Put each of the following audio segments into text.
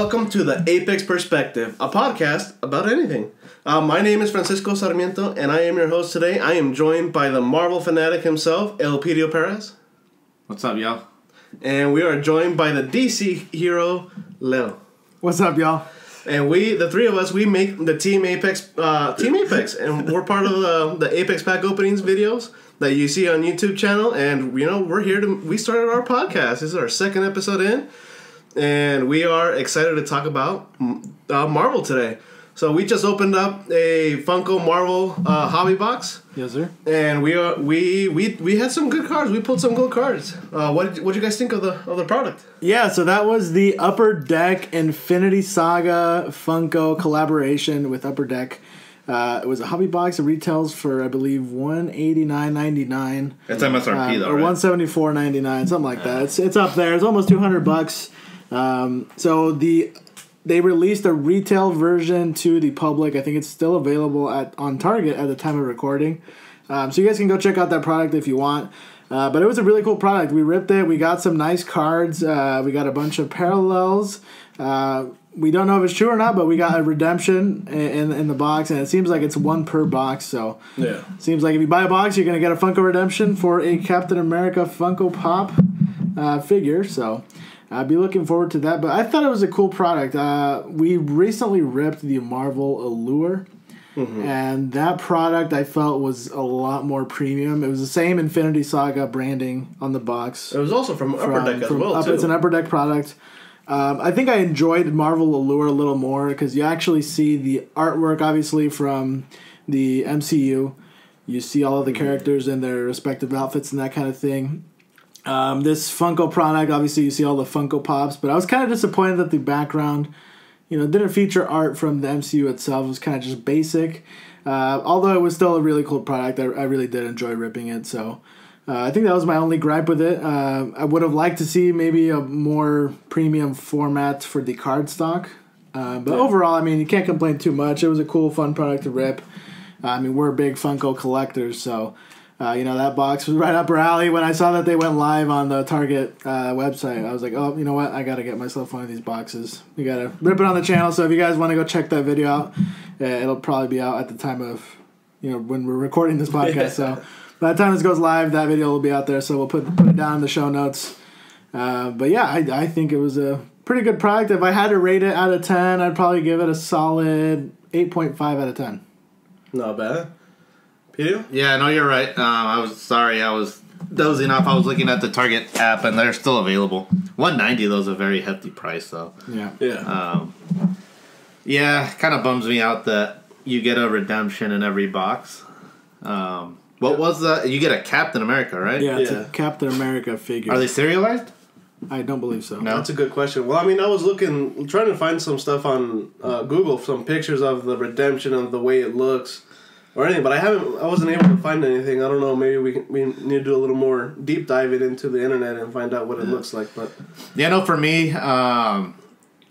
welcome to the Apex Perspective, a podcast about anything. My name is Francisco Sarmiento, and I am your host today. I am joined by the Marvel fanatic himself, Elpidio Perez. What's up, y'all? And we are joined by the DC hero, Leo. What's up, y'all? And we, the three of us, we make the Team Apex, and we're part of the Apex Pack openings videos that you see on YouTube channel. And you know, we started our podcast. This is our second episode in, and we are excited to talk about Marvel today. So we just opened up a Funko Marvel hobby box. Yes, sir. And we had some good cards. We pulled some good cards. What did you guys think of the product? Yeah, so that was the Upper Deck Infinity Saga Funko collaboration with Upper Deck. It was a hobby box. It retails for, I believe, $189.99. That's MSRP though, or right? $174.99, something like that. It's up there. It's almost $200. They released a retail version to the public. I think it's still available on Target at the time of recording. So you guys can go check out that product if you want. But it was a really cool product. We ripped it. We got some nice cards. We got a bunch of parallels. We don't know if it's true or not, but we got a redemption in the box, and it seems like it's one per box. So yeah, seems like if you buy a box, you're going to get a Funko redemption for a Captain America Funko Pop figure. So I'd be looking forward to that. But I thought it was a cool product. We recently ripped the Marvel Allure. Mm-hmm. And that product I felt was a lot more premium. It was the same Infinity Saga branding on the box. It was also from Upper Deck as well, too. It's an Upper Deck product. I think I enjoyed Marvel Allure a little more because you actually see the artwork, obviously, from the MCU. You see all of the characters in their respective outfits and that kind of thing. This Funko product, obviously, you see all the Funko Pops, but I was kind of disappointed that the background, didn't feature art from the MCU itself. It was kind of just basic. Although it was still a really cool product, I really did enjoy ripping it. So I think that was my only gripe with it. I would have liked to see maybe a more premium format for the card stock. But overall, I mean, you can't complain too much. It was a cool, fun product to rip. I mean, we're big Funko collectors, so that box was right up our alley. When I saw that they went live on the Target website, I was like, oh, you know what? I got to get myself one of these boxes. We got to rip it on the channel, so if you guys want to go check that video out, it'll probably be out at the time of, when we're recording this podcast. Yeah. So by the time this goes live, that video will be out there, so we'll put it down in the show notes. But yeah, I think it was a pretty good product. If I had to rate it out of 10, I'd probably give it a solid 8.5 out of 10. Not bad. Peter? Yeah, no, you're right. I was dozing off. I was looking at the Target app, and they're still available. $190 though is a very hefty price, though. Yeah. Yeah, kind of bums me out that you get a redemption in every box. What was that? You get a Captain America, right? Yeah, it's a Captain America figure. Are they serialized? I don't believe so. No? That's a good question. Well, I mean, I was trying to find some stuff on Google, some pictures of the redemption and the way it looks. Or anything, but I wasn't able to find anything. I don't know. Maybe we need to do a little more deep diving into the internet and find out what it looks like. But yeah, no. For me, how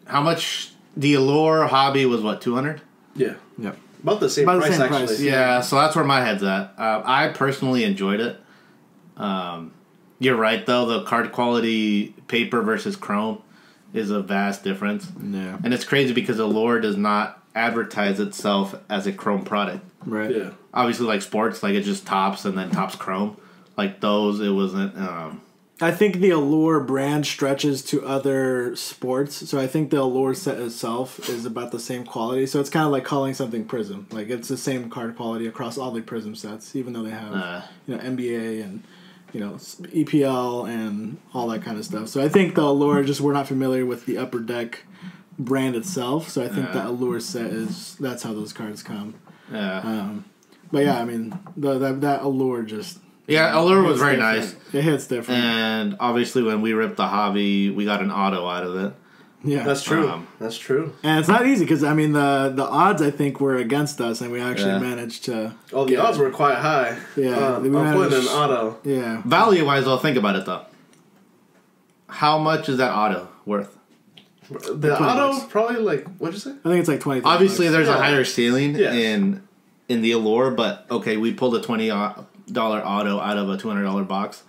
much the Allure hobby was? What, $200? Yeah, yep, about the same price actually. Yeah, so that's where my head's at. I personally enjoyed it. You're right though. The card quality, paper versus chrome, is a vast difference. Yeah, and it's crazy because Allure does not advertise itself as a chrome product. Right. Yeah. Obviously, like sports, like it just tops and then tops chrome. Like those, it wasn't. I think the Allure brand stretches to other sports, so I think the Allure set itself is about the same quality. So it's kind of like calling something Prism. Like it's the same card quality across all the Prism sets, even though they have NBA and EPL and all that kind of stuff. So I think the Allure, just we're not familiar with the Upper Deck brand itself, so I think that Allure set that's how those cards come. Yeah. But yeah, I mean that Allure just Allure was very nice. It hits different. And obviously, when we ripped the hobby, we got an auto out of it. Yeah, that's true. That's true. And it's not easy because I mean the odds I think were against us, and we actually managed to. Oh, the odds were quite high. Yeah, I'll put an auto. Yeah, value wise, I'll think about it though. How much is that auto worth? The auto probably like what'd you say? I think it's like 20. Obviously, there's a higher ceiling in the Allure, but okay, we pulled a $20 auto out of a $200 box,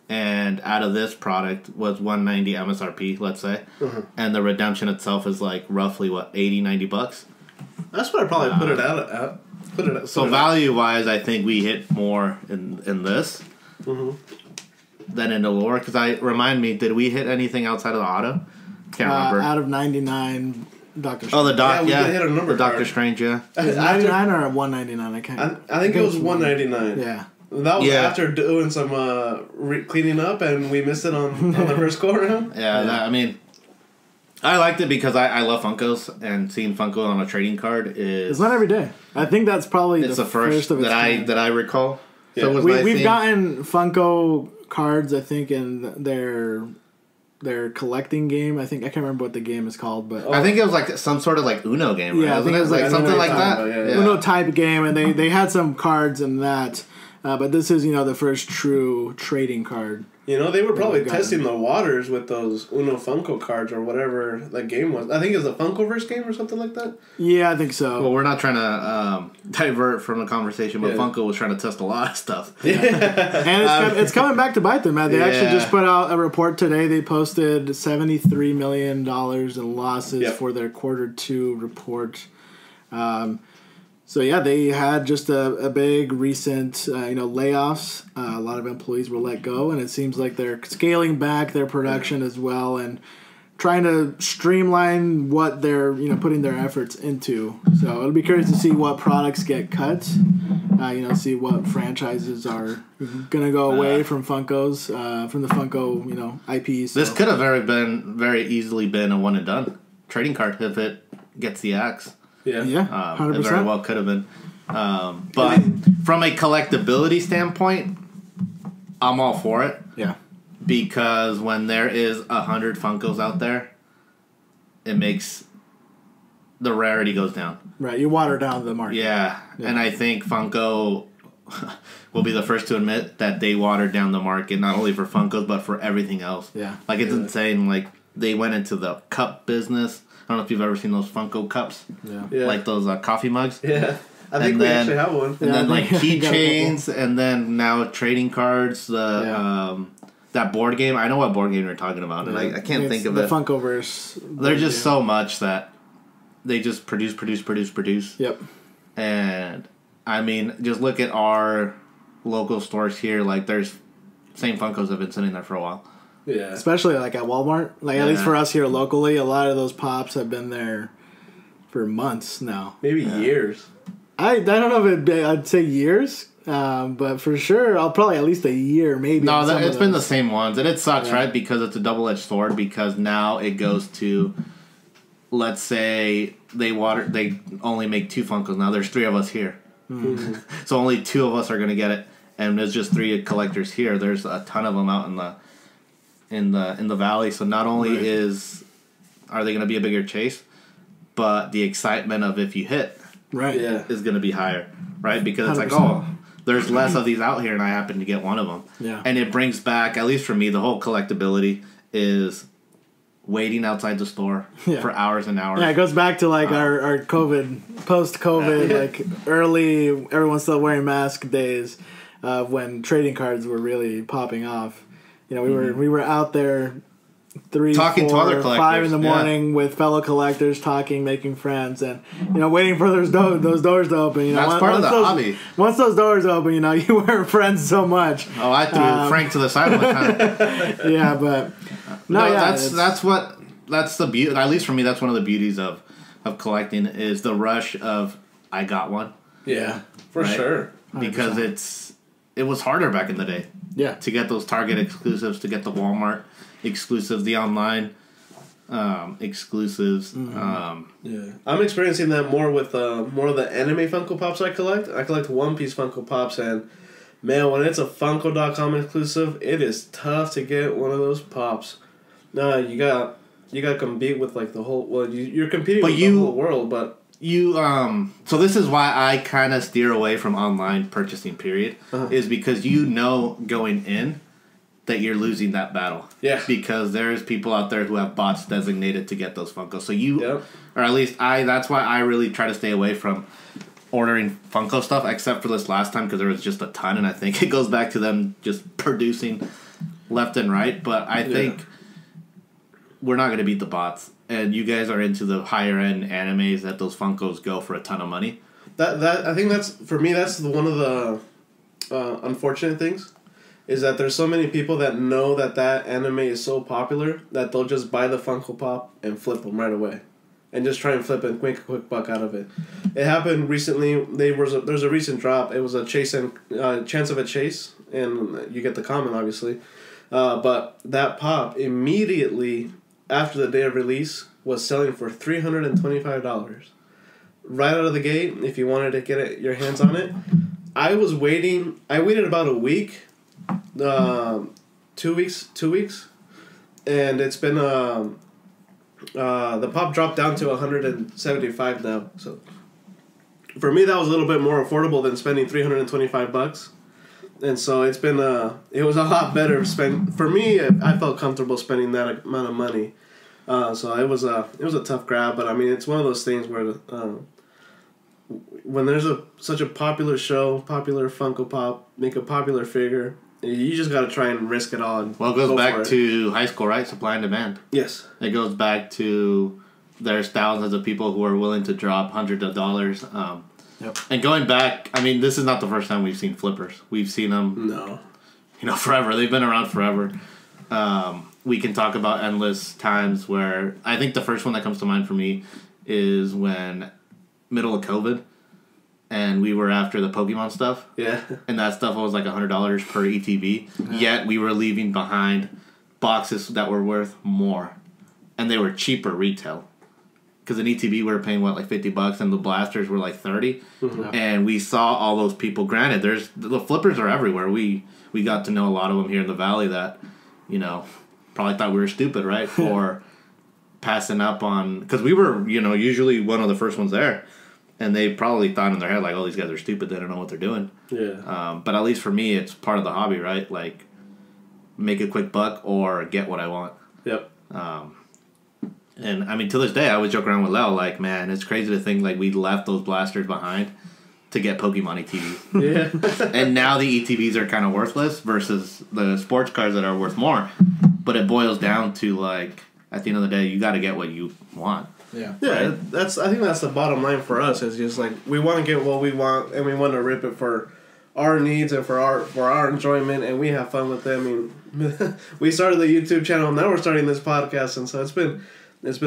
and out of this product was $190 MSRP, let's say, and the redemption itself is like roughly what $80-$90. That's what I probably put it out at. So value wise, I think we hit more in this than in Allure. Because remind me, did we hit anything outside of the auto? Can't remember. Out of 99, Doctor Strange. Oh, the Doc, yeah, we did hit a number the Doctor card. Strange, yeah. Is it 99 or 199? I can't. I think it was 199. Yeah. That was after doing some cleaning up, and we missed it on the first go around. Yeah, I mean, I liked it because I love Funkos, and seeing Funko on a trading card is... It's not every day. I think that's probably it's the first of its kind. that I recall. Yeah. So it was We've gotten Funko cards, I think, in their collecting game. I can't remember what the game is called, but I think it was like some sort of like Uno game, right? Yeah, I think it was like something Uno like type, that. yeah. Uno type game, and they had some cards in that. But this is, the first true trading card. They were probably testing the waters with those Uno Funko cards or whatever that game was. I think it was a Funkoverse game or something like that. Yeah, I think so. Well, we're not trying to divert from the conversation, but Funko was trying to test a lot of stuff. Yeah. And it's coming back to bite them, man. They actually just put out a report today. They posted $73 million in losses for their Q2 report. So yeah, they had just a big recent layoffs. A lot of employees were let go, and it seems like they're scaling back their production as well and trying to streamline what they're putting their efforts into. So it'll be curious to see what products get cut. See what franchises are gonna go away from Funkos, from the Funko IPs. So. This could have very easily been a one and done trading card if it gets the axe. Yeah, 100%. It very well could have been. But from a collectability standpoint, I'm all for it. Yeah. Because when there is 100 Funkos out there, it makes the rarity goes down. Right, you water down the market. Yeah. And I think Funko will be the first to admit that they watered down the market, not only for Funkos, but for everything else. Yeah. Like, it's insane. Like, they went into the cup business. I don't know if you've ever seen those Funko cups. Yeah. Like those coffee mugs. Yeah. I think we actually have one. And then, like, keychains, and then now trading cards, that board game. I know what board game you're talking about, and I can't think of the it. The Funkoverse. There's just so much that they just produce. Yep. And, I mean, just look at our local stores here. Like, there's same Funkos have been sitting there for a while. Yeah. Especially, like, at Walmart. Like, at least for us here locally, a lot of those pops have been there for months now. Maybe years. I don't know if I'd say years, but for sure, I'll probably at least a year, maybe. No, it's been the same ones. And it sucks, right? Because it's a double-edged sword, because now it goes to, let's say, they only make 2 Funkos. Now there's 3 of us here. Mm-hmm. So only 2 of us are going to get it. And there's just 3 collectors here. There's a ton of them out in the valley. So not only are they going to be a bigger chase, but the excitement of if you hit is going to be higher, right? Because it's 100%. like, there's less of these out here, and I happen to get one of them. Yeah. And it brings back, at least for me, the whole collectability is waiting outside the store for hours and hours. Yeah, it goes back to like our COVID, post-COVID, like early, everyone's still wearing mask days when trading cards were really popping off. We were out there 3, talking 4, to other collectors, 5 in the morning with fellow collectors, talking, making friends, and waiting for those doors to open. That's part of the hobby. Once those doors open, you weren't friends so much. Oh, I threw Frank to the side one time. Yeah, but that's the beauty. At least for me, that's one of the beauties of collecting is the rush of I got one. Yeah, for sure. 100%. Because it was harder back in the day. Yeah, to get those Target exclusives, to get the Walmart exclusives, the online exclusives. Yeah, I'm experiencing that more with more of the anime Funko Pops I collect. I collect One Piece Funko Pops, and man, when it's a Funko.com exclusive, it is tough to get one of those pops. No, you got to compete with like the whole. Well, you're competing with the whole world, but. So this is why I kind of steer away from online purchasing, period, is because going in that you're losing that battle. Yeah. Because there's people out there who have bots designated to get those Funkos. So or at least that's why I really try to stay away from ordering Funko stuff, except for this last time because there was just a ton, and I think it goes back to them just producing left and right, but I think we're not going to beat the bots. And you guys are into the higher end animes that those Funkos go for a ton of money. That I think that's, for me, that's one of the unfortunate things, is that there's so many people that know that anime is so popular that they'll just buy the Funko Pop and flip them right away, and just try and flip and make a quick buck out of it. It happened recently. There's a recent drop. It was a chance of a chase, and you get the comment obviously, but that pop immediately after the day of release was selling for $325 right out of the gate. If you wanted to get your hands on it, I waited about a week, 2 weeks, and it's been the pop dropped down to $175 now. So for me, that was a little bit more affordable than spending $325. And so it's been it was a lot better for me. I felt comfortable spending that amount of money. So it was a tough grab, but I mean, it's one of those things where when there's such a popular show, popular Funko Pop, make a popular figure, you just got to try and risk it all. And well, it goes back to high school, right? Supply and demand. Yes. It goes back to there's thousands of people who are willing to drop hundreds of dollars. Yep. And going back, I mean, this is not the first time we've seen flippers. We've seen them, forever. They've been around forever. We can talk about endless times where I think the first one that comes to mind for me is when middle of COVID, and we were after the Pokemon stuff. Yeah. And that stuff was like $100 per ETB. Yeah. Yet we were leaving behind boxes that were worth more, and they were cheaper retail. Because in ETB we were paying like $50, and the blasters were like $30, and we saw all those people. Granted, the flippers are everywhere. We got to know a lot of them here in the valley that, probably thought we were stupid, right, for passing up on, because we were usually one of the first ones there, and they probably thought in their head like, oh, these guys are stupid. They don't know what they're doing. Yeah. But at least for me, it's part of the hobby, right? Like, make a quick buck or get what I want. Yep. And, I mean, to this day, I would joke around with Lel, like, man, it's crazy to think, like, we left those blasters behind to get Pokemon ETBs. Yeah. And now the ETBs are kind of worthless versus the sports cars that are worth more. But it boils down to, like, at the end of the day, you got to get what you want. Yeah. Yeah, right? I think that's the bottom line for us, is just, like, we want to get what we want, and we want to rip it for our needs and for our enjoyment, and we have fun with it. I mean, we started the YouTube channel, and now we're starting this podcast, and so it's been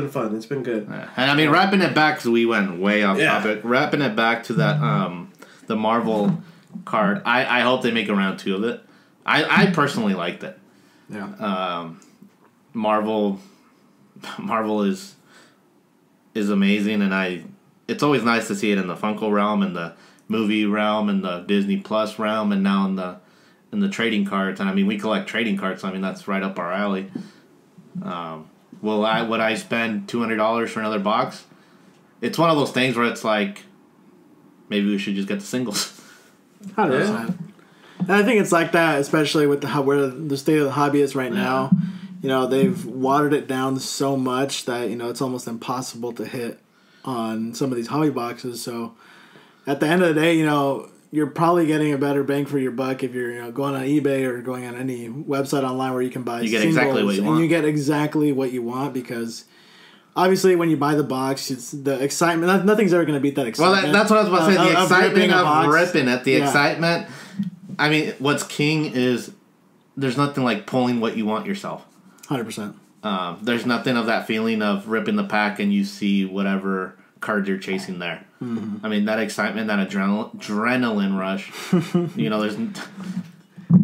fun. It's been good. Yeah. And I mean, wrapping it back, because we went way off topic. Wrapping it back to that the Marvel card. I hope they make a round 2 of it. I personally liked it. Yeah. Marvel is amazing, and it's always nice to see it in the Funko realm, and the movie realm, and the Disney Plus realm, and now in the trading cards. And I mean, we collect trading cards, so I mean that's right up our alley. Would I spend $200 for another box? It's one of those things where it's like, maybe we should just get the singles. 100%. And I think it's like that, especially with where the state of the hobby is right now. They've watered it down so much that it's almost impossible to hit on some of these hobby boxes. So at the end of the day, you're probably getting a better bang for your buck if you're going on eBay or going on any website online where you can buy singles, exactly what you want. And you get exactly what you want, because obviously when you buy the box, it's the excitement. Nothing's ever going to beat that excitement. Well, that's what I was about to say. The excitement of ripping it. The Yeah. excitement. I mean, what's king is there's nothing like pulling what you want yourself. 100%. There's nothing of that feeling of ripping the pack and you see whatever card you're chasing there. Mm-hmm. I mean, that excitement, that adrenaline rush. There's.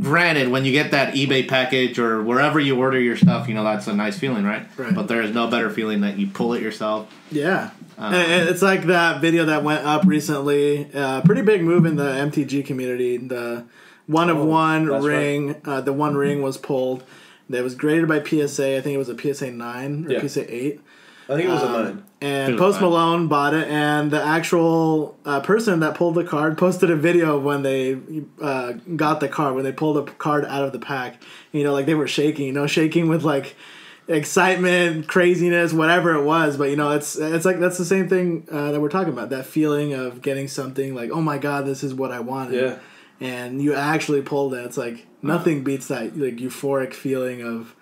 Granted, when you get that eBay package or wherever you order your stuff, that's a nice feeling, right? Right. But there is no better feeling that you pull it yourself. Yeah. And it's like that video that went up recently. Pretty big move in the MTG community. The one of one ring, right. The one ring was pulled. That was graded by PSA. I think it was a PSA 9 or PSA 8. I think it was a 9. And Post Malone bought it, and the actual person that pulled the card posted a video when they got the card, when they pulled the card out of the pack. Like they were shaking, shaking with like excitement, craziness, whatever it was. But it's like that's the same thing that we're talking about. That feeling of getting something like, oh my god, this is what I wanted. Yeah. and you actually pulled it. It's like nothing beats that like euphoric feeling of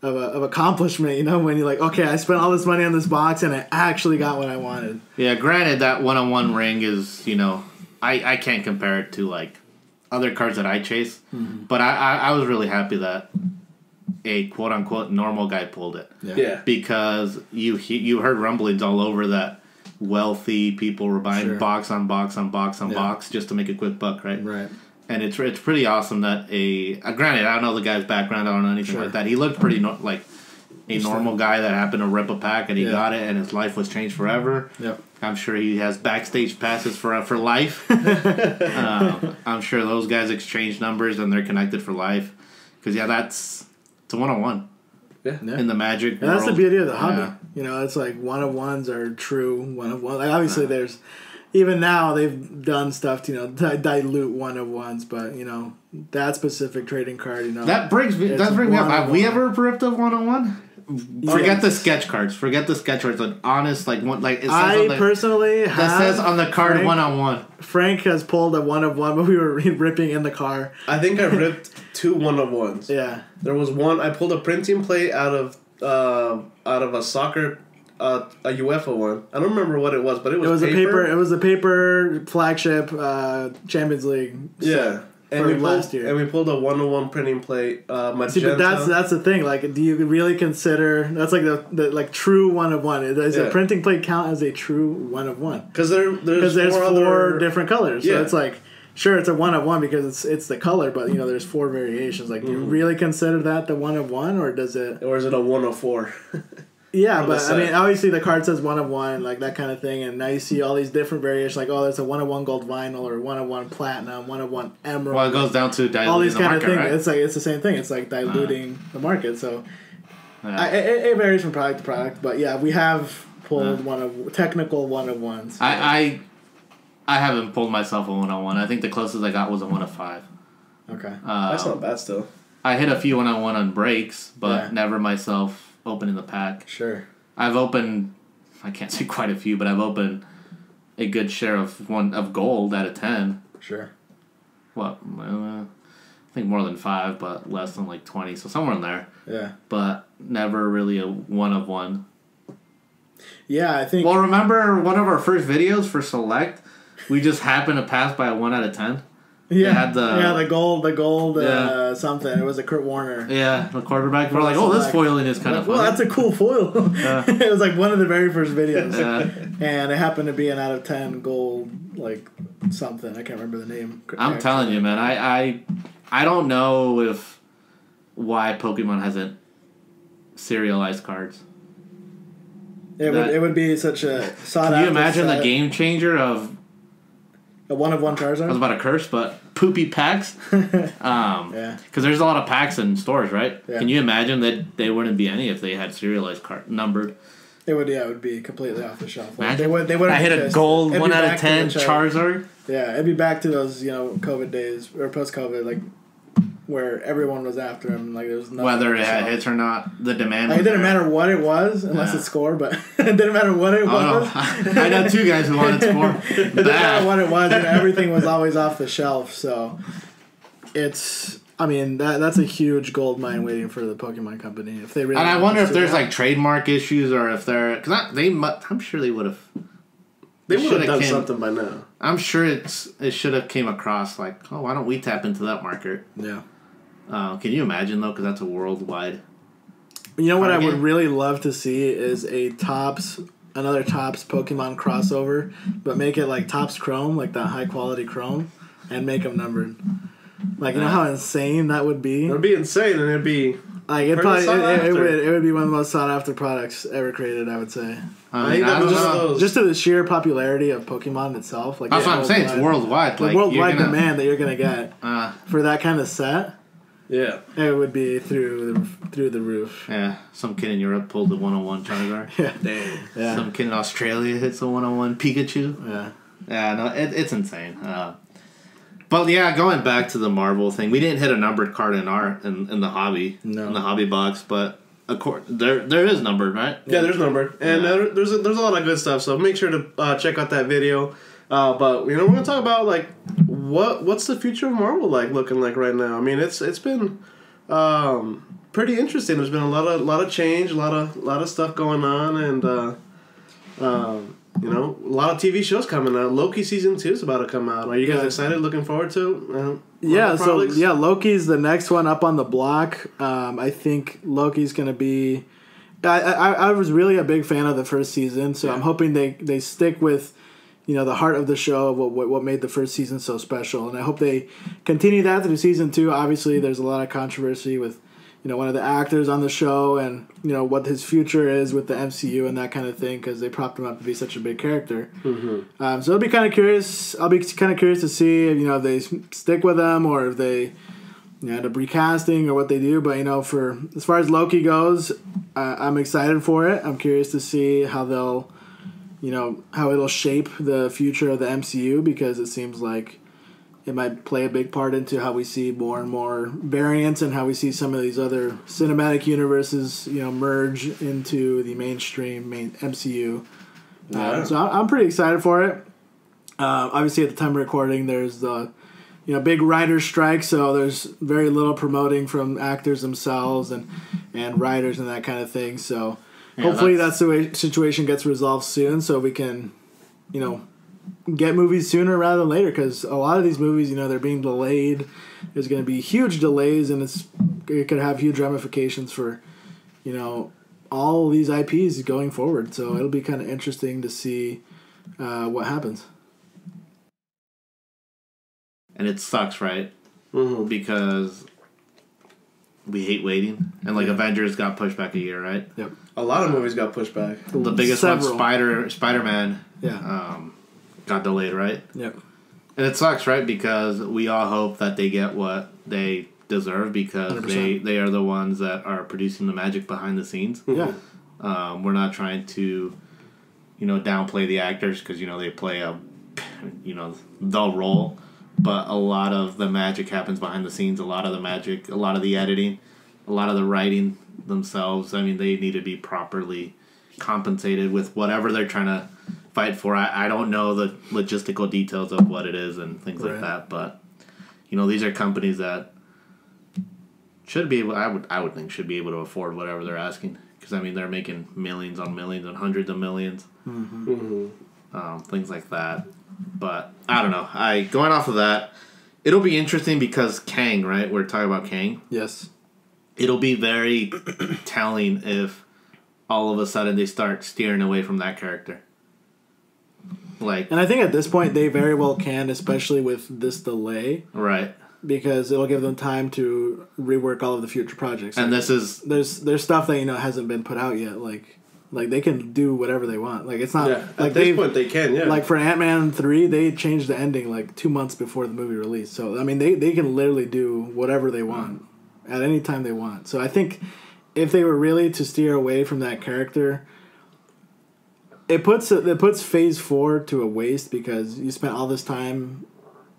accomplishment, you know, when you're like, okay, I spent all this money on this box and I actually got what I wanted. Yeah, granted, that one-on-one ring is, you know, I can't compare it to, like, other cards that I chase, but I was really happy that a quote-unquote normal guy pulled it. Yeah. Because you heard rumblings all over that wealthy people were buying box on box on box on box just to make a quick buck, right? Right. And it's pretty awesome that granted, I don't know the guy's background, I don't know anything like that. He looked pretty like a normal guy that happened to rip a pack and he got it and his life was changed forever. Yep. I'm sure he has backstage passes for life. I'm sure those guys exchange numbers and they're connected for life. Because it's a one-on-one. Yeah. In the Magic world. That's the beauty of the hobby. Yeah. You know, it's like one-of-ones are true one-of-one. Like obviously there's... Even now, they've done stuff to, you know, dilute one-of-ones, but, you know, that specific trading card, you know. That brings me up. Have we ever ripped a one-on-one? Forget the sketch cards. Forget the sketch cards. An honest, like, one, like, it says I personally have. That says on the card one-on-one. Frank has pulled a one-of-one, but we were ripping in the car. I think I ripped 2 one-of-ones. Yeah. There was one, I pulled a printing plate out of a soccer... a UEFA one. I don't remember what it was, but it was paper. It was a paper flagship Champions League. Yeah, and last year, and we pulled a 1-on-1 printing plate. Magenta. See, but that's the thing. Like, do you really consider that's like the like true 1-of-1? Does a printing plate count as a true 1-of-1? Because there's four different colors. So it's like. Sure, it's a 1-of-1 because it's the color, but you know there's 4 variations. Like, do you really consider that the 1-of-1, or does it? Or is it a 1-of-4? Yeah, but I mean, obviously the card says 1-of-1, like that kind of thing, and now you see all these different variations, like there's a 1-of-1 gold vinyl or 1-of-1 platinum, 1-of-1 emerald. Well, it goes down to diluting all these kind of things. Right? It's like it's the same thing. It's like diluting the market. So it varies from product to product, but yeah, we have pulled technical 1-of-1s. I haven't pulled myself a 1-on-1. I think the closest I got was a 1-of-5. Okay, that's not bad still. I hit a few 1-on-1 on breaks, but never myself. Opening the pack. Sure. I've opened, I can't say quite a few, but I've opened a good share of gold out of 10. Sure. What? I think more than 5, but less than like 20, so somewhere in there. Yeah. But never really a 1-of-1. Yeah, I think. Well, remember one of our first videos for Select? We just happened to pass by a 1 out of 10. Yeah, the gold, something. It was a Kurt Warner. Yeah, the quarterback. We're like, oh, this foiling is kind of funny. Well, that's a cool foil. It was like one of the very first videos. And it happened to be an out of 10 gold, like something. I can't remember the name. I'm telling you, man. I don't know why Pokemon hasn't serialized cards. It would be such a sought after. Can you imagine the game changer of a 1-of-1 Charizard? I was about to curse, but poopy packs. Because there's a lot of packs in stores, right? Yeah. Can you imagine that they wouldn't be any if they had serialized numbered? It would be completely off the shelf. Like, they would. I hit a gold 1 out of 10 Charizard. Yeah, it'd be back to those COVID days or post-COVID, like where everyone was after him. Like there was nothing. Whether it had hits or not, the demand. It didn't matter what it was, unless it scored. But it didn't matter what it was. No. I know 2 guys who wanted to score. It didn't matter what it was. Everything was always off the shelf. So it's. I mean that's a huge gold mine waiting for the Pokemon Company if they really. And I wonder if there's like trademark issues or if they're because I'm sure they would have. They would have done something by now. I'm sure it should have came across like, oh, why don't we tap into that market? Yeah. Can you imagine though? Because that's a worldwide. You know what I would really love to see is another Topps Pokemon crossover, but make it like Topps Chrome, like that high quality Chrome, and make them numbered. Like you know how insane that would be. It would be insane, and it'd be like it would be one of the most sought after products ever created. I would say. Just to the sheer popularity of Pokemon itself, like that's what I'm saying. It's worldwide. The worldwide demand that you're gonna get for that kind of set. Yeah, it would be through the roof. Yeah, some kid in Europe pulled the 1-on-1 Charizard. Yeah. Some kid in Australia hits a 1-on-1 Pikachu. Yeah, no, it's insane. But yeah, going back to the Marvel thing, we didn't hit a numbered card in the hobby, in the hobby box, but there is numbered, right? Yeah, there's numbered, and there's a lot of good stuff. So make sure to check out that video. But we're gonna talk about like what's the future of Marvel looking like right now? I mean, it's been pretty interesting. There's been a lot of change, a lot of stuff going on, and a lot of TV shows coming out. Loki season 2 is about to come out. Are you guys excited? Looking forward to? Loki's the next one up on the block. I think Loki's gonna be. I was really a big fan of the first season, so I'm hoping they stick with, the heart of the show, what made the first season so special, and I hope they continue that through season 2. Obviously, there's a lot of controversy with, one of the actors on the show, and what his future is with the MCU and that kind of thing, because they propped him up to be such a big character. Mm-hmm. So I'll be kind of curious. I'll be kind of curious to see if they stick with him or if they end up recasting or what they do. But for as far as Loki goes, I'm excited for it. I'm curious to see how they'll, how it'll shape the future of the MCU, because it seems like it might play a big part into how we see more and more variants and how we see some of these other cinematic universes, merge into the main MCU. So I'm pretty excited for it. Obviously, at the time of recording, there's the big writer's strike, so there's very little promoting from actors themselves and writers and that kind of thing. So hopefully that situation gets resolved soon, so we can, get movies sooner rather than later, because a lot of these movies, they're being delayed. There's going to be huge delays, and it could have huge ramifications for, all these IPs going forward. So it'll be kind of interesting to see what happens. And it sucks, right? Mm-hmm. Because we hate waiting. And Avengers got pushed back a year, right? Yep. A lot of movies got pushed back. The biggest one, Spider-Man, got delayed, right? Yep. And it sucks, right? Because we all hope that they get what they deserve, because 100%. they are the ones that are producing the magic behind the scenes. Yeah. We're not trying to, downplay the actors, because, they play the role. But a lot of the magic happens behind the scenes. A lot of the magic, a lot of the editing, a lot of the writing themselves. I mean, they need to be properly compensated with whatever they're trying to fight for. I don't know the logistical details of what it is and things like that. But, these are companies that should be able, I would think, should be able to afford whatever they're asking. Because, they're making millions on millions and hundreds of millions. Mm-hmm. Mm-hmm. Things like that. But I don't know. Going off of that, it'll be interesting because Kang, right? We're talking about Kang. Yes. It'll be very telling if all of a sudden they start steering away from that character. And I think at this point they very well can, especially with this delay. Right. Because it'll give them time to rework all of the future projects. And there's stuff that hasn't been put out yet, Like they can do whatever they want. It's not at this point they can. Yeah. For Ant-Man 3, they changed the ending 2 months before the movie released. So they can literally do whatever they want at any time they want. So I think if they were really to steer away from that character, it puts Phase 4 to a waste, because you spent all this time,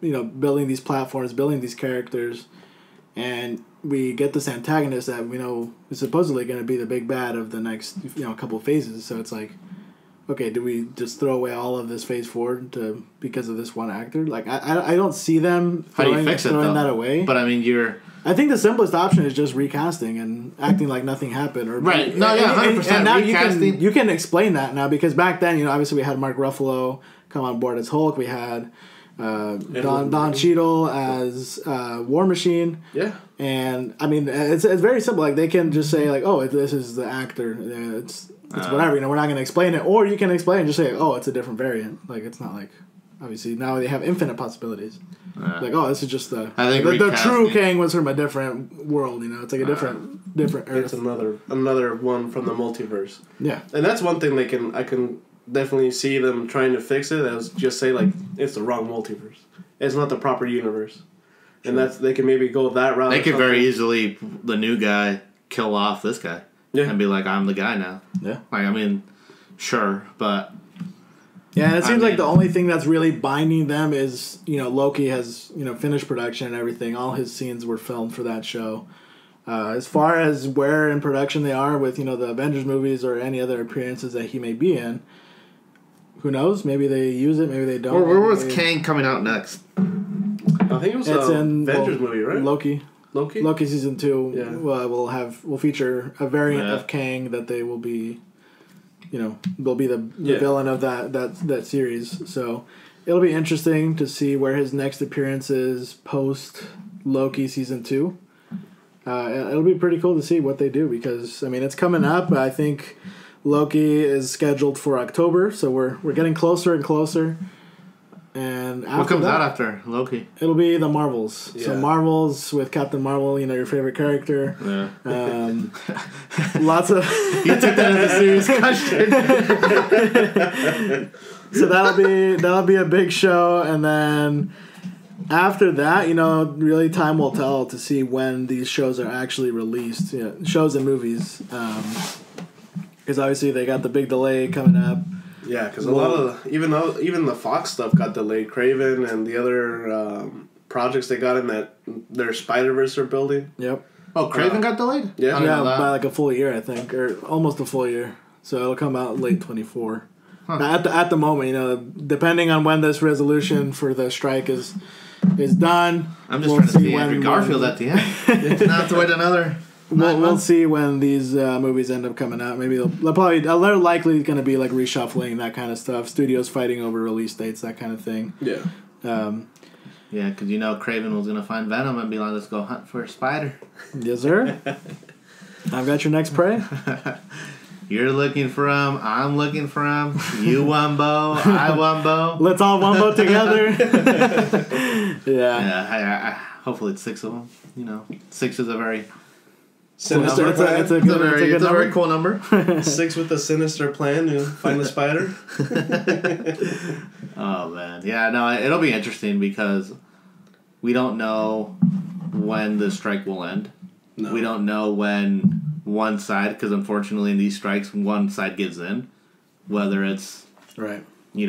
building these platforms, building these characters, and we get this antagonist that we know is supposedly going to be the big bad of the next couple of phases. So it's okay, do we just throw away all of this Phase 4 because of this one actor? I don't see them throwing that away. But I think the simplest option is just recasting and acting like nothing happened. Right. No, yeah, 100%. And now recasting. you can explain that now, because back then, obviously we had Mark Ruffalo come on board as Hulk. We had Don Cheadle as War Machine. Yeah. And it's very simple. They can just say oh, this is the actor. It's whatever. We're not going to explain it, or you can explain and just say, oh, it's a different variant. It's not obviously now they have infinite possibilities. This is just the true Kang was from a different world. It's a different Earth. It's another one from the multiverse. Yeah. And that's one thing I can definitely see them trying to fix it. As just say it's the wrong multiverse. It's not the proper universe. And they can maybe go that route. They could very easily, the new guy, kill off this guy. Yeah. And be I'm the guy now. Yeah. Sure, but... Yeah, and it seems like the only thing that's really binding them is, Loki has, finished production and everything. All his scenes were filmed for that show. As far as where in production they are with, the Avengers movies or any other appearances that he may be in, who knows? Maybe they use it, maybe they don't. Where was Kang coming out next? I think it was It's in Avengers movie, right? Loki. Loki season 2 Yeah. will feature a variant of Kang that they will be, will be the villain of that series. So it'll be interesting to see where his next appearance is post Loki season 2. It'll be pretty cool to see what they do because it's coming up. I think Loki is scheduled for October, so we're getting closer and closer. And what comes out after Loki? It'll be the Marvels. Yeah. So Marvels with Captain Marvel, your favorite character. Yeah. Lots of. You took that as a serious question. So that'll be a big show, and then after that, really time will tell to see when these shows are actually released. Shows and movies, because obviously they got the big delay coming up. Yeah, because a lot of even the Fox stuff got delayed. Craven and the other projects they got in that their Spider-Verse are building. Yep. Oh, Craven got delayed? Yeah. By like a full year, I think, or almost a full year. So it'll come out late 24. Huh. At the moment, depending on when this resolution for the strike is done. I'm just trying to see Andrew Garfield at the end. Not have to wait another. We'll see when these movies end up coming out. Maybe they're likely going to be like reshuffling, that kind of stuff. Studios fighting over release dates, that kind of thing. Yeah. Yeah, because Craven was going to find Venom and be like, let's go hunt for a spider. Yes, sir. I've got your next prey. You're looking for him. I'm looking for him. You wumbo. I wumbo. Let's all wumbo together. Yeah. Hopefully it's 6 of them. 6 is a very... Sinister. It's a very cool number. 6 with a sinister plan to find the spider. Oh man, yeah, no, it'll be interesting because we don't know when the strike will end. No. We don't know when one side, because unfortunately in these strikes, one side gives in, whether it's right, who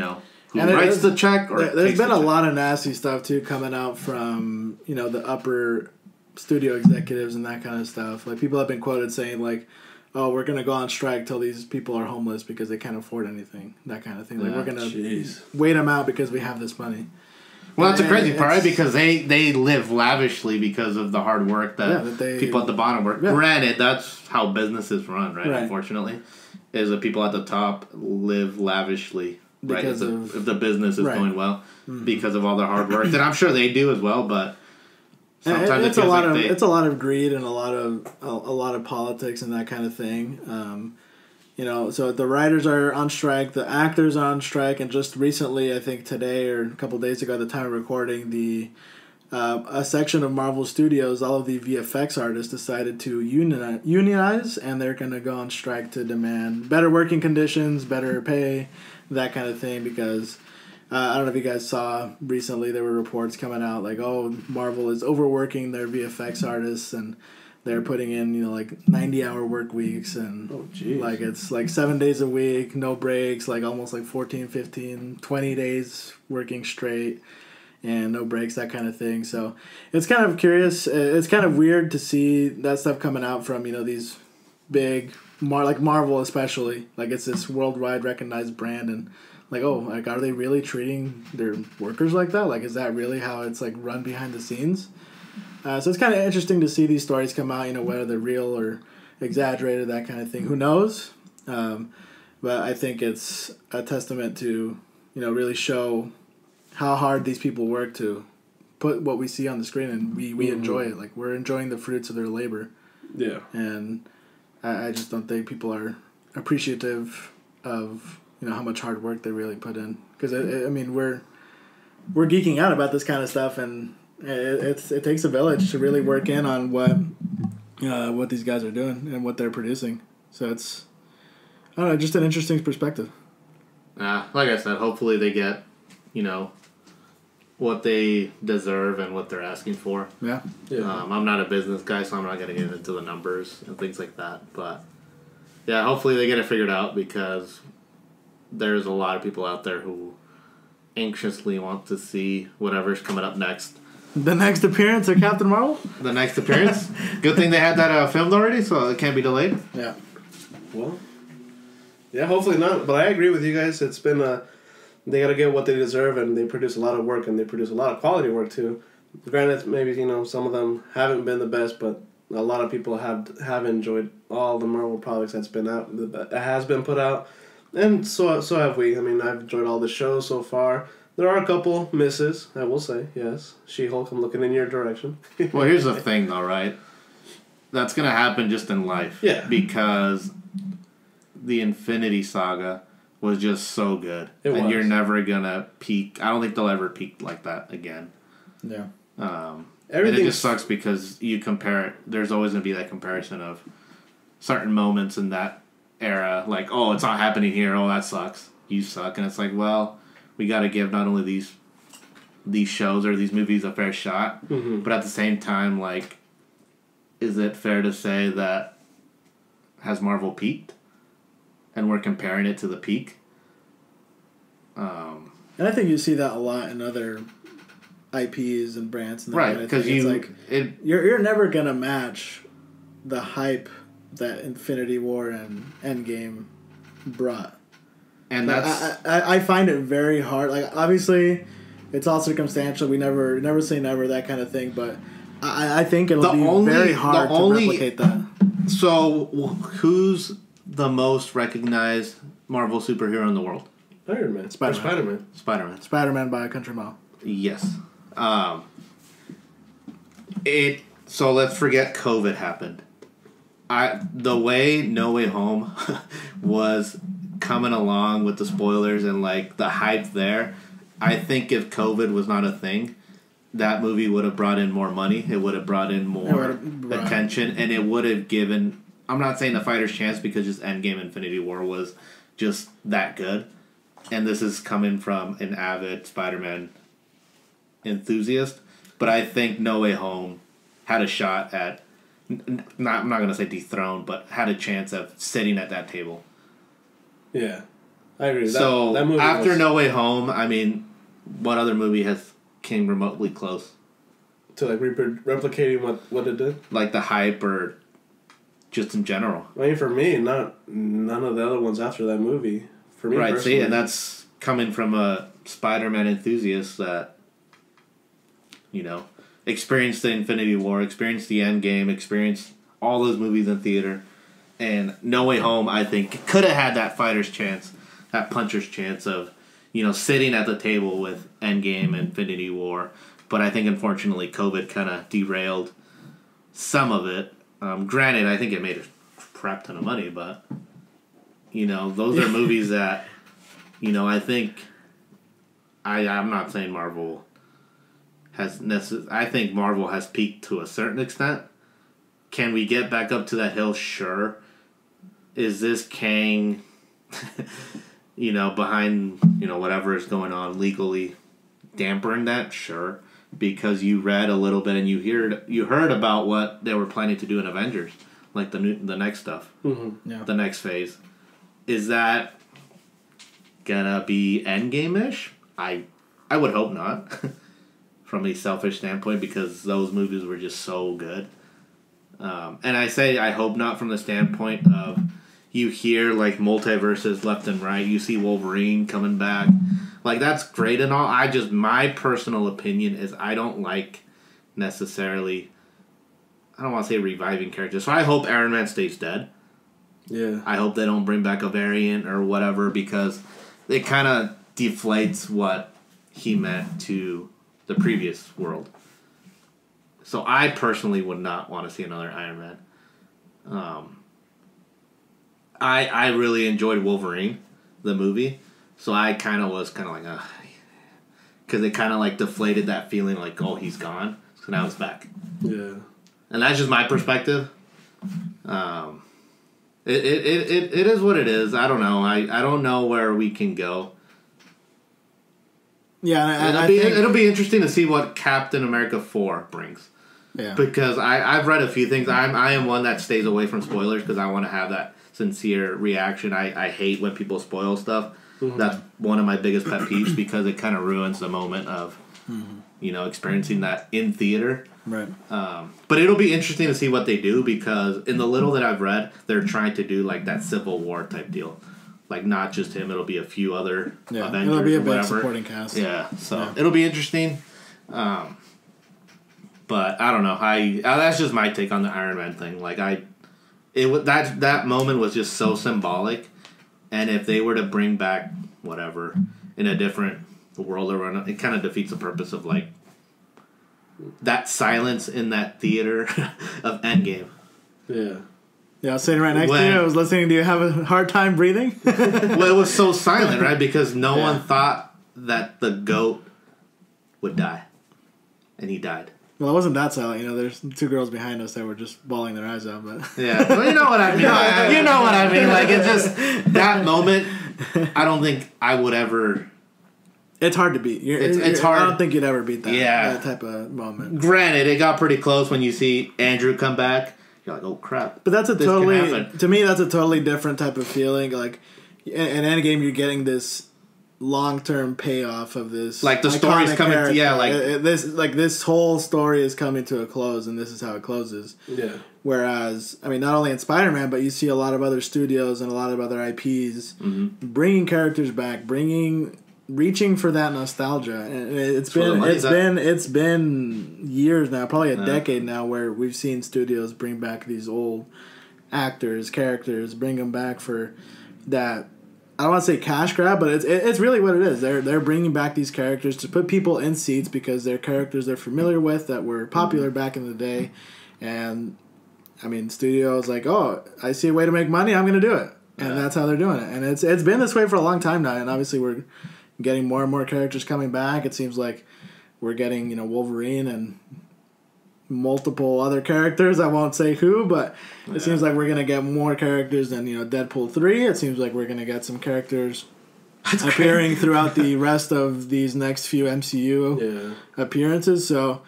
writes the check or there's been a lot of nasty stuff too coming out from the upper studio executives and that kind of stuff. Like people have been quoted saying like, "Oh, we're gonna go on strike till these people are homeless because they can't afford anything." That kind of thing. Like we're gonna wait them out because we have this money. Well, that's the crazy part, right? Because they live lavishly because of the hard work that people at the bottom work. Yeah. Granted, that's how businesses run, right? Unfortunately, is that people at the top live lavishly, right? If the business is going well, because of all their hard work. That I'm sure they do as well, but. Sometimes it's a lot of greed and a lot of politics and that kind of thing. So the writers are on strike, the actors are on strike, and just recently, I think today or a couple days ago, at the time of recording, a section of Marvel Studios, all of the VFX artists decided to unionize, and they're going to go on strike to demand better working conditions, better pay, that kind of thing, because. I don't know if you guys saw recently there were reports coming out like, oh, Marvel is overworking their VFX artists and they're putting in, like 90-hour work weeks and like it's like 7 days a week, no breaks, like almost like 14, 15, 20 days working straight and no breaks, that kind of thing. So it's kind of curious. It's kind of weird to see that stuff coming out from, these big, like Marvel especially. Like it's this worldwide recognized brand and like, are they really treating their workers like that? Like, is that really how it's, like, run behind the scenes? So it's kind of interesting to see these stories come out, whether they're real or exaggerated, that kind of thing. Who knows? But I think it's a testament to, really show how hard these people work to put what we see on the screen, and we enjoy it. Like, we're enjoying the fruits of their labor. Yeah. And I just don't think people are appreciative of... how much hard work they really put in. Because, we're geeking out about this kind of stuff, and it takes a village to really work in on what these guys are doing and what they're producing. So it's, I don't know, just an interesting perspective. Like I said, hopefully they get, what they deserve and what they're asking for. Yeah. I'm not a business guy, so I'm not going to get into the numbers and things like that. But, yeah, hopefully they get it figured out because... there's a lot of people out there who anxiously want to see whatever's coming up next. The next appearance of Captain Marvel? The next appearance? Good thing they had that filmed already, so it can't be delayed. Yeah. Well, yeah, hopefully not. But I agree with you guys. It's been, they got to get what they deserve, and they produce a lot of work, and they produce a lot of quality work, too. Granted, maybe some of them haven't been the best, but a lot of people have enjoyed all the Marvel products that's been out, that has been put out, and so have we. I mean, I've enjoyed all the shows so far. There are a couple misses, I will say. Yes, She-Hulk, I'm looking in your direction. Well, here's the thing, though, right? That's gonna happen just in life. Yeah. Because the Infinity Saga was just so good, and you're never gonna peak. I don't think they'll ever peak like that again. Yeah. And it just sucks because you compare it. There's always gonna be that comparison of certain moments in that era, like, oh, it's not happening here. Oh, that sucks. You suck, and it's like, well, we got to give not only these shows or these movies a fair shot, but at the same time, like, is it fair to say that has Marvel peaked, and we're comparing it to the peak? And I think you see that a lot in other IPs and brands, and that right? Because you're never gonna match the hype that Infinity War and Endgame brought. And I find it very hard. Like, obviously, it's all circumstantial. We never say never, that kind of thing. But I think it'll be very hard to replicate that. So, who's the most recognized Marvel superhero in the world? Iron Man. Spider-Man. Spider-Man by a country mile. Yes. So let's forget COVID happened. The way No Way Home was coming along with the spoilers and like the hype there, I think if COVID was not a thing, that movie would have brought in more money. It would have brought in more attention, and it would have given. I'm not saying the fighter's chance because just Endgame Infinity War was just that good, and this is coming from an avid Spider-Man enthusiast. But I think No Way Home had a shot at. I'm not going to say dethroned, but had a chance of sitting at that table. Yeah, I agree. So that movie after No Way Home, I mean, what other movie came remotely close to like replicating what it did? Like the hype or just in general. I mean, for me, none of the other ones after that movie. For me, right? See, and that's coming from a Spider-Man enthusiast that experienced the Infinity War, experienced the Endgame, experienced all those movies in theater. And No Way Home, I think, could have had that fighter's chance, that puncher's chance of, sitting at the table with Endgame, Infinity War. But I think, unfortunately, COVID kind of derailed some of it. Granted, I think it made a crap ton of money, but, those are movies that, I think, I'm not saying Marvel I think Marvel has peaked to a certain extent. Can we get back up to that hill? Sure. Is this Kang, behind, whatever is going on legally dampering that? Sure. Because you read a little bit and you heard about what they were planning to do in Avengers, like the next stuff, the next phase. Is that gonna be Endgame-ish? I would hope not, from a selfish standpoint, because those movies were just so good. And I say I hope not from the standpoint of you hear like multiverses left and right. You see Wolverine coming back. Like, that's great and all. My personal opinion is I don't like necessarily, I don't want to say reviving characters. So I hope Iron Man stays dead. Yeah. I hope they don't bring back a variant or whatever, because it kind of deflates what he meant to the previous world. So I personally would not want to see another Iron Man. I really enjoyed Wolverine, the movie, so I kind of was like, because it kind of like deflated that feeling like, oh, he's gone, so now it's back. Yeah. And that's just my perspective. It is what it is. I don't know. I don't know where we can go. Yeah, it'll be interesting to see what Captain America 4 brings. Yeah. Because I've read a few things. I am one that stays away from spoilers because I want to have that sincere reaction. I hate when people spoil stuff. Mm-hmm. That's one of my biggest pet peeves because it kind of ruins the moment of, experiencing that in theater. Right. But it'll be interesting to see what they do, because in the little that I've read, they're trying to do like that Civil War type deal. Like, not just him, it'll be a few other Avengers. It'll be a big whatever. supporting cast. Yeah, so it'll be interesting. But I don't know. That's just my take on the Iron Man thing. Like that moment was just so symbolic, and if they were to bring back whatever in a different world around, it kind of defeats the purpose of like that silence in that theater of Endgame. Yeah. Yeah, I was sitting right next to you. I was listening. Do you have a hard time breathing? Well, it was so silent, right? Because no one thought that the GOAT would die, and he died. Well, it wasn't that silent. You know, there's two girls behind us that were just bawling their eyes out. But yeah, well, you know what I mean. You know what I mean. Like, it's just that moment. I don't think I would ever. It's hard to beat. It's hard. I don't think you'd ever beat that. That type of moment. Granted, it got pretty close when you see Andrew come back. You're like, oh crap! But that's to me, that's a totally different type of feeling. Like in Endgame, you're getting this long-term payoff of this, like the story's coming this whole story is coming to a close, and this is how it closes. Yeah. Whereas, I mean, not only in Spider-Man, but you see a lot of other studios and a lot of other IPs bringing characters back, reaching for that nostalgia, and it's been years now, probably a decade now, where we've seen studios bring back these old actors, characters, bring them back for that. I don't want to say cash grab, but it's really what it is. They're bringing back these characters to put people in seats because they're characters they're familiar with that were popular back in the day, and I mean, studios like, oh, I see a way to make money, I'm going to do it, and that's how they're doing it, and it's been this way for a long time now, and obviously we're getting more and more characters coming back. It seems like we're getting Wolverine and multiple other characters. I won't say who, but it seems like we're gonna get more characters than Deadpool 3. It seems like we're gonna get some characters appearing throughout the rest of these next few MCU appearances. So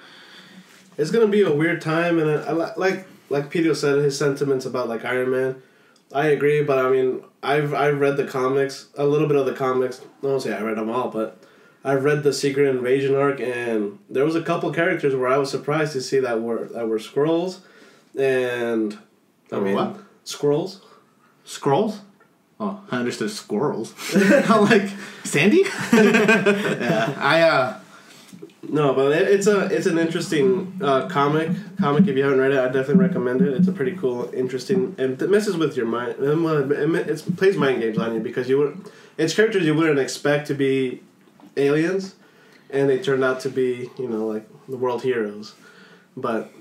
it's gonna be a weird time, and like Peter said, his sentiments about like Iron Man, I agree. But I mean, I've read the comics, a little bit of the comics. I won't say I read them all, but I've read the Secret Invasion arc, and there was a couple characters where I was surprised to see that were Skrulls, and what? Skrulls. Skrulls? Oh, I understood squirrels. I'm like, Sandy? Yeah, No, but it's an interesting comic. If you haven't read it, I definitely recommend it. It's a pretty cool, interesting, and it messes with your mind. It plays mind games on you because it's characters you wouldn't expect to be aliens, and they turned out to be like the world heroes. But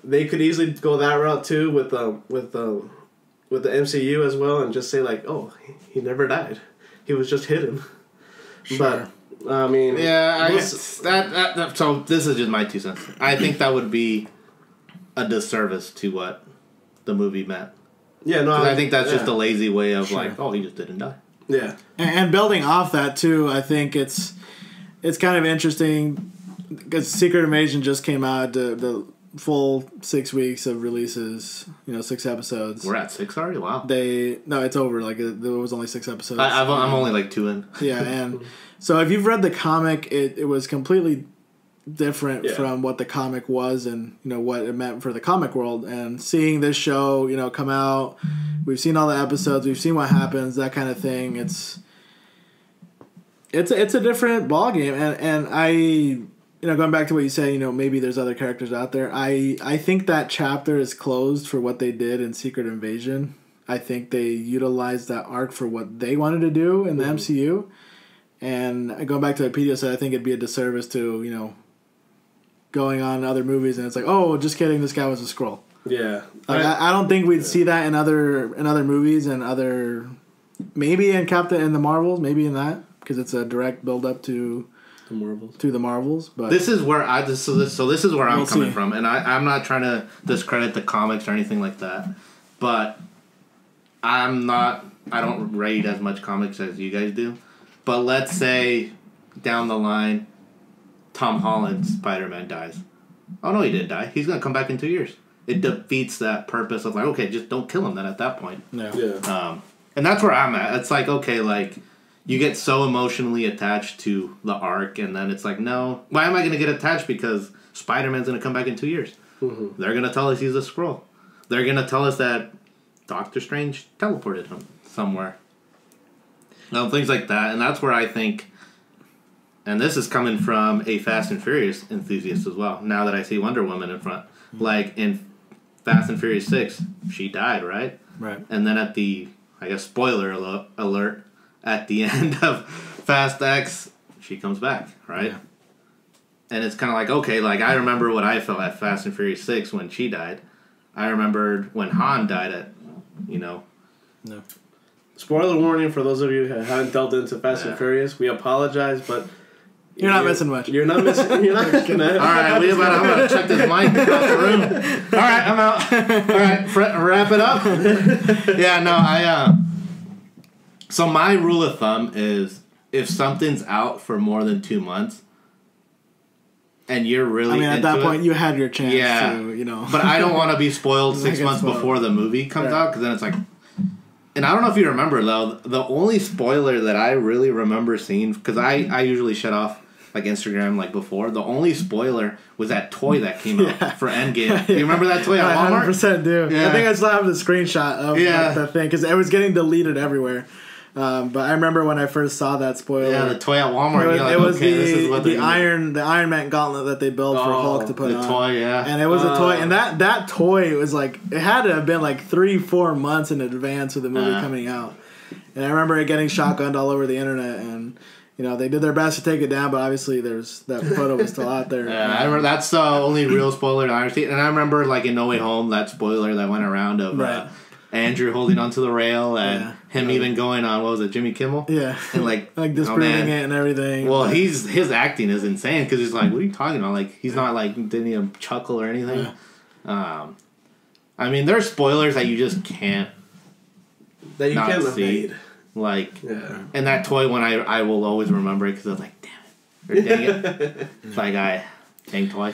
they could easily go that route too with the MCU as well, and just say like, oh, he never died, he was just hidden. Sure. But I mean, so this is just my 2 cents. I think that would be a disservice to what the movie meant. Yeah, no, I think that's just a lazy way of like, oh, he just didn't die. Yeah, and building off that too, I think it's kind of interesting because Secret Invasion just came out, the full 6 weeks of releases, 6 episodes. We're at 6 already. Wow. No, it's over. Like there was only 6 episodes. I'm only like 2 in. Yeah, and so if you've read the comic, it was completely different from what the comic was, and what it meant for the comic world. And seeing this show, come out, we've seen all the episodes, we've seen what happens, that kind of thing. It's a different ball game, and I, going back to what you said, maybe there's other characters out there. I think that chapter is closed for what they did in Secret Invasion. I think they utilized that arc for what they wanted to do in the MCU. And going back to what Peter said, I think it'd be a disservice to, going on other movies and it's like, oh, just kidding, this guy was a Skrull. Yeah. Like, I don't think we'd see that in other movies and other, maybe in the Marvels, maybe in that, because it's a direct build up to the Marvels. But this is where this is where I'm coming from, and I'm not trying to discredit the comics or anything like that, but I don't read as much comics as you guys do. But let's say down the line, Tom Holland's Spider-Man dies. Oh no, he didn't die. He's gonna come back in 2 years. It defeats that purpose of like, okay, just don't kill him then at that point. Yeah. And that's where I'm at. It's like, okay, like you get so emotionally attached to the arc, and then it's like, no, why am I gonna get attached? Because Spider-Man's gonna come back in 2 years. Mm-hmm. They're gonna tell us he's a Skrull. They're gonna tell us that Doctor Strange teleported him somewhere. Things like that, and that's where I think and this is coming from a Fast and Furious enthusiast as well. Now that I see Wonder Woman in front, like in Fast and Furious 6, she died, right? Right. And then at the, I guess, spoiler alert, at the end of Fast X, she comes back, right? Yeah. And it's kind of like, okay, like I remember what I felt at Fast and Furious 6 when she died. I remembered when Han died at, No. Spoiler warning for those of you who haven't delved into Fast and Furious. We apologize, but you're not missing much. You're not missing. You're not gonna. All right, I'm gonna check this mic across the room. All right, I'm out. All right, wrap it up. Yeah, no, So my rule of thumb is if something's out for more than 2 months, and you're really at that point you had your chance. To, But I don't want to be spoiled 6 months before the movie comes out, because then it's like. And I don't know if you remember, though, the only spoiler that I really remember seeing, because I usually shut off like Instagram like before, the only spoiler was that toy that came out for Endgame. Do you remember that toy at Walmart? 100% do. Yeah. I think I still have the screenshot of that thing, because it was getting deleted everywhere. But I remember when I first saw that spoiler. Yeah, the toy at Walmart. It was the Iron Man gauntlet that they built for Hulk to put on. The toy, yeah. And it was a toy, and that toy was like, it had to have been like 3-4 months in advance of the movie coming out. And I remember it getting shotgunned all over the internet, and they did their best to take it down, but obviously that photo was still out there. Yeah, I remember that's the only real spoiler that I see. And I remember like in No Way Home, that spoiler that went around of Andrew holding onto the rail and him even going on, what was it, Jimmy Kimmel? Yeah. And like disproving it and everything. Well, his acting is insane, because he's like, what are you talking about? Like, he's not like, didn't even chuckle or anything. Yeah. I mean, there are spoilers that you just can't see. Made. Like, and that toy one, I will always remember it, because I was like, damn it. Or dang it. It's like, dang toy.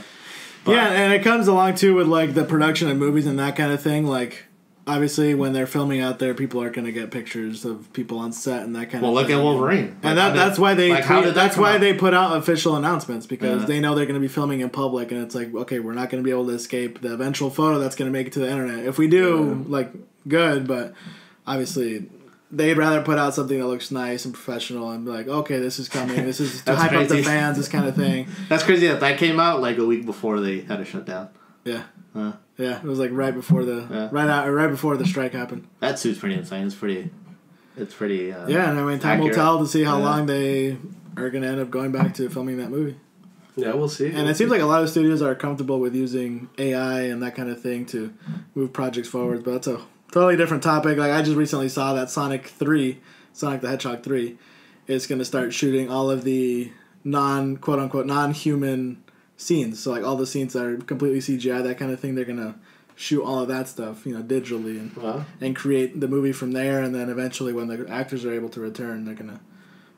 But, yeah, and it comes along too with like the production of movies and that kind of thing. Like, obviously, when they're filming out there, people are going to get pictures of people on set and that kind of thing. Well, look at Wolverine. And that's why they they put out official announcements, because they know they're going to be filming in public, and it's like, okay, we're not going to be able to escape the eventual photo that's going to make it to the internet. If we do, good, but obviously they'd rather put out something that looks nice and professional and be like, okay, this is coming. This is to hype up the fans, this kind of thing. That's crazy that came out like a week before they had to shut down. Yeah. Yeah, it was like right before the strike happened. That suit's pretty insane. It's pretty. Yeah, and I mean, time will tell to see how long they are going to end up going back to filming that movie. Yeah, we'll see. And it seems like a lot of studios are comfortable with using AI and that kind of thing to move projects forward, but that's a totally different topic. Like, I just recently saw that Sonic the Hedgehog 3, is going to start shooting all of the quote-unquote non-human scenes. So like all the scenes that are completely CGI, that kind of thing, they're gonna shoot all of that stuff, digitally and create the movie from there. And then eventually, when the actors are able to return, they're gonna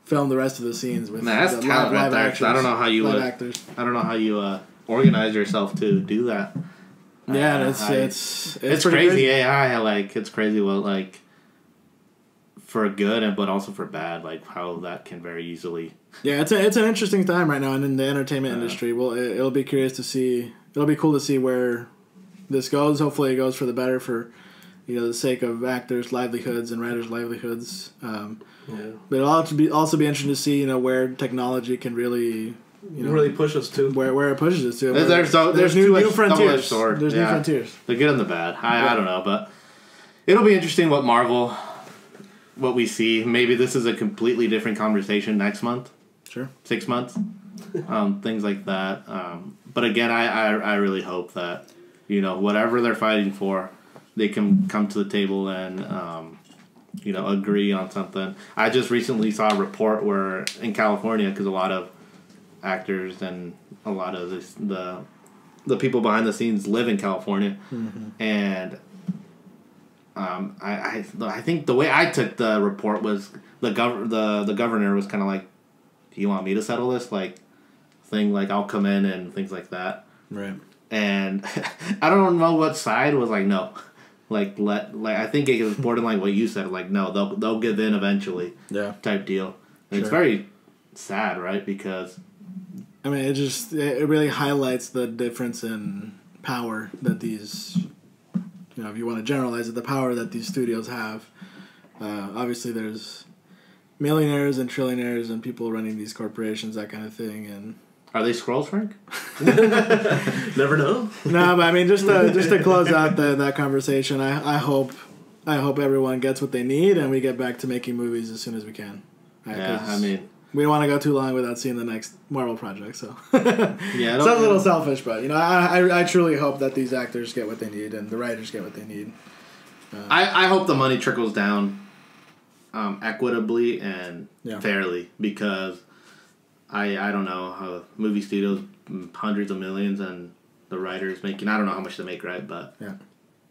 film the rest of the scenes with that's the talent right there. actors. I don't know how you actors. I don't know how you organize yourself to do that. Yeah, it's crazy. Good. AI, like, it's crazy what, like, for good but also for bad, like how that can very easily. Yeah, it's an interesting time right now, and in the entertainment industry, well, it'll be curious to see. It'll be cool to see where this goes. Hopefully, it goes for the better for the sake of actors' livelihoods and writers' livelihoods. But it'll also be interesting to see where technology can really. Really push us to where it pushes us to. There's new frontiers. There's new frontiers. The good and the bad. I don't know, but it'll be interesting what we see. Maybe this is a completely different conversation next month. Sure. 6 months. Things like that. But again, I really hope that whatever they're fighting for, they can come to the table and agree on something. I just recently saw a report where in California, because a lot of actors and a lot of the people behind the scenes live in California, and I think the way I took the report was the governor was kind of like, do you want me to settle this thing, like I'll come in and things like that, right? And I don't know what side was like, no, I think it was borderline what you said, like, no, they'll give in eventually, type deal. And It's very sad, right? Because I mean, it really highlights the difference in power that these, if you want to generalize it, the power that these studios have. Obviously, there's millionaires and trillionaires and people running these corporations, that kind of thing. And Are they scrolls, Frank? Never know. no, but I mean, just to close out that conversation, I hope everyone gets what they need and we get back to making movies as soon as we can. Right? Yeah, I mean, we don't want to go too long without seeing the next Marvel project. So yeah, sounds a little selfish, but I truly hope that these actors get what they need and the writers get what they need. I hope the money trickles down equitably and fairly, because I don't know how movie studios hundreds of millions and the writers making, I don't know how much they make, right? But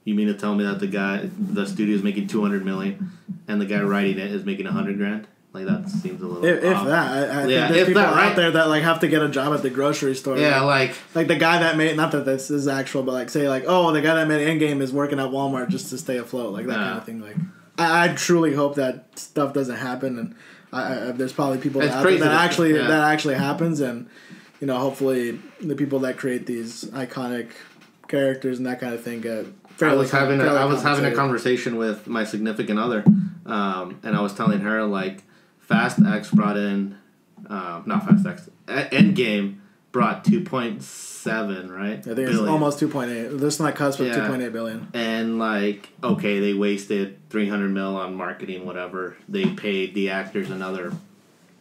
you mean to tell me that the studio is making $200 million and the guy writing it is making $100,000? Like, that seems a little if that. I think there's people out there that like have to get a job at the grocery store. Yeah, like the guy that made, not that this is actual, but like say like, oh, the guy that made Endgame is working at Walmart just to stay afloat, like that kind of thing. Like I truly hope that stuff doesn't happen, and there's probably people out there that actually happens, and hopefully the people that create these iconic characters and that kind of thing get. I was having a conversation with my significant other, and I was telling her, like, Fast X brought in, not Fast X, Endgame brought 2.7, right? I think it's almost 2.8. This is not cusp of 2.8 billion. And like, okay, they wasted 300 mil on marketing, whatever. They paid the actors another,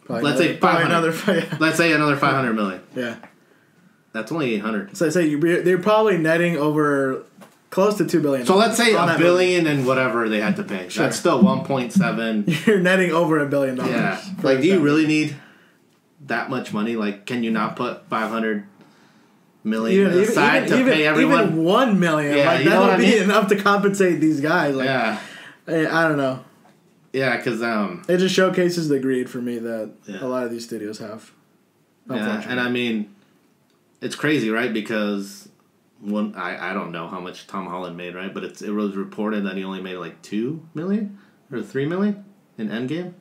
let's say 500. Let's say another 500 million. Yeah, that's only 800. So I say they're probably netting over close to $2 billion. So let's say $1 billion and whatever they had to pay. Sure. That's still 1.7. You're netting over $1 billion. Yeah. Like, do you really need that much money? Like, can you not put 500 million aside to pay everyone? Even 1 million. Yeah, like, that'll be enough to compensate these guys. Like, yeah. I don't know. Yeah, because it just showcases the greed for me that a lot of these studios have. Yeah, and I mean, it's crazy, right? Because I don't know how much Tom Holland made, right? But it was reported that he only made like $2 million or $3 million in Endgame.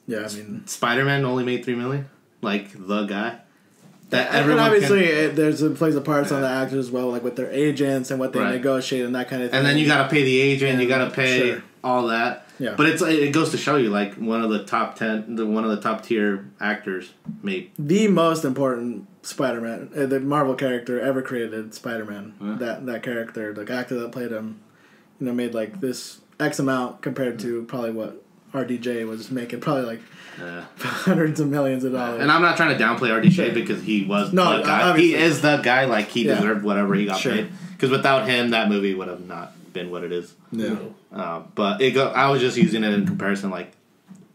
Yeah, I mean, Spider-Man only made $3 million, like the guy. That and obviously plays a part on the actors as well, like with their agents and what they negotiate and that kind of thing. And then you got to pay the agent, you got to pay all that. Yeah. But it goes to show you, like, one of the top tier actors made the most important Spider-Man, the Marvel character ever created. Spider-Man, that character, the actor that played him, made like this X amount compared to probably what RDJ was making, probably like hundreds of millions of dollars. And I'm not trying to downplay RDJ because he was the guy. Obviously. He is the guy. Like, he deserved whatever he got paid. Because without him, that movie would have not been what it is. No. But I was just using it in comparison. Like,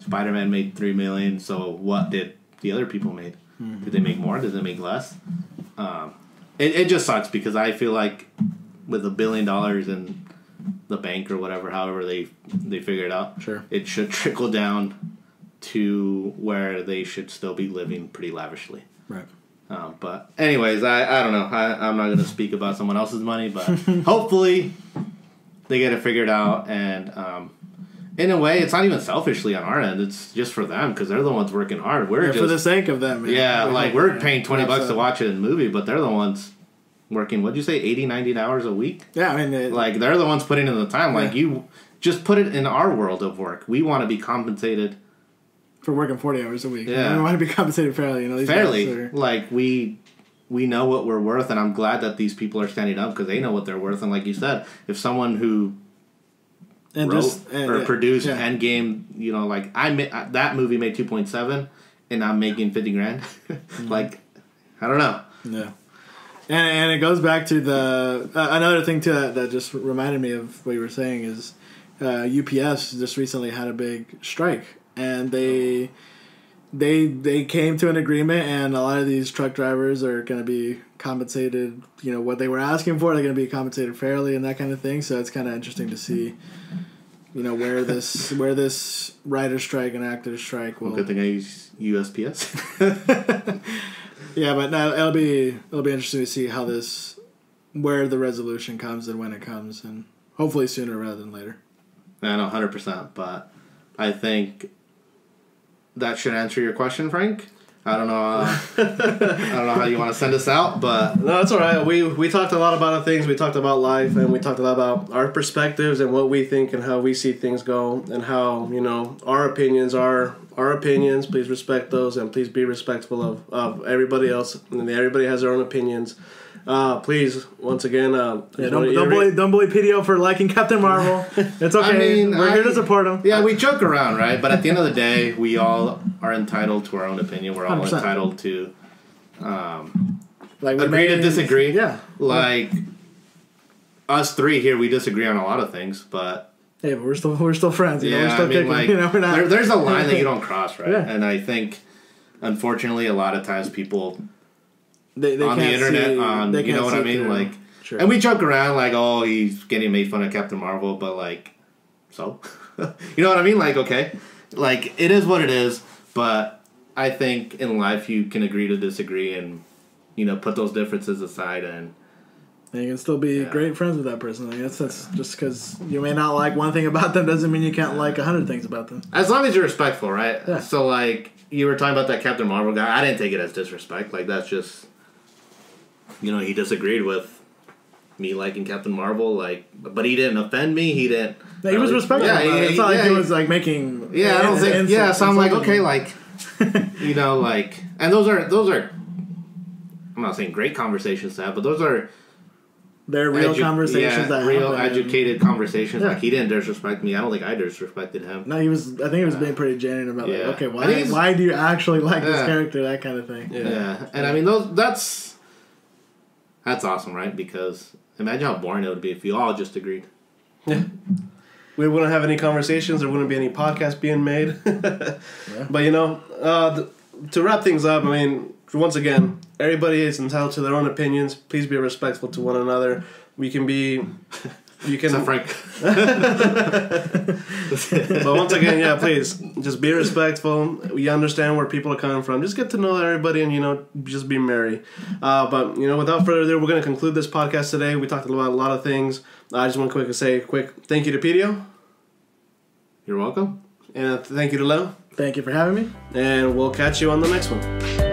Spider-Man made $3 million. So what did the other people make? Mm-hmm. Did they make more? Did they make less? It just sucks because I feel like with $1 billion in the bank or whatever, however they figure it out, it should trickle down to where they should still be living pretty lavishly. Right. But anyways, I don't know. I'm not going to speak about someone else's money, but hopefully they get it figured out. And in a way, it's not even selfishly on our end. It's just for them because they're the ones working hard. We're just for the sake of them. Man. Yeah, like we're paying $20 to watch it in the movie, but they're the ones working, what'd you say, 80, 90 hours a week? Yeah, I mean... like, they're the ones putting in the time. Like, you just put it in our world of work. We want to be compensated... for working 40 hours a week. Yeah. We want to be compensated fairly. These fairly. Like, we know what we're worth, and I'm glad that these people are standing up because they know what they're worth. And like you said, if someone who produced Endgame, like, that movie made 2.7, and I'm making $50,000. Like, I don't know. Yeah. And it goes back to the another thing too that just reminded me of what you were saying is UPS just recently had a big strike, and they came to an agreement, and a lot of these truck drivers are going to be compensated. What they were asking for, they're going to be compensated fairly and that kind of thing. So it's kind of interesting to see, where this writer strike and actor strike will. Good thing I use USPS. Yeah, but no, it'll be interesting to see where the resolution comes and when it comes, and hopefully sooner rather than later. I know, 100%, but I think that should answer your question, Frank. I don't know. I don't know how you want to send us out, but no, that's all right. We talked a lot about things. We talked about life, and we talked a lot about our perspectives and what we think and how we see things go, and how our opinions are our opinions. Please respect those, and please be respectful of everybody else. And everybody has their own opinions. Please, once again, don't bully PDO for liking Captain Marvel. It's okay. We're here to support him. Yeah, we joke around, right? But at the end of the day, we all are entitled to our own opinion. We're all 100%. Entitled to agree to disagree. Yeah. Like us three here, we disagree on a lot of things, but hey, but we're still friends. Yeah, we're still kicking. Like, we're not. There's a line that you don't cross, right? Yeah. And I think, unfortunately, a lot of times people. They on the internet, you know what I mean? Like, sure. And we joke around like, oh, he's getting made fun of Captain Marvel, but like, so, you know what I mean? Like, okay, like it is what it is. But I think in life you can agree to disagree, and put those differences aside, and you can still be great friends with that person. I guess that's just because you may not like one thing about them doesn't mean you can't like 100 things about them. As long as you're respectful, right? Yeah. So like you were talking about that Captain Marvel guy, I didn't take it as disrespect. Like that's just. He disagreed with me liking Captain Marvel, but he didn't offend me. He didn't. He was respectful. Yeah, it's not like he was like making. Yeah, I don't think. Yeah, so I'm like, okay, like, and those are. I'm not saying great conversations to have, but those are. They're real conversations that real happen. Educated conversations. Yeah. Like he didn't disrespect me. I don't think I disrespected him. No, he was. I think he was being pretty genuine about like, okay, why do you actually like this character? That kind of thing. Yeah. And I mean that's awesome, right? Because imagine how boring it would be if you all just agreed. Yeah. We wouldn't have any conversations. There wouldn't be any podcasts being made. But, to wrap things up, I mean, once again, everybody is entitled to their own opinions. Please be respectful to one another. We can be... You can... Except Frank. But once again, please, just be respectful. We understand where people are coming from. Just get to know everybody and, just be merry. But, without further ado, we're going to conclude this podcast today. We talked about a lot of things. I just want to say a quick thank you to PDO. You're welcome. And thank you to Leo. Thank you for having me. And we'll catch you on the next one.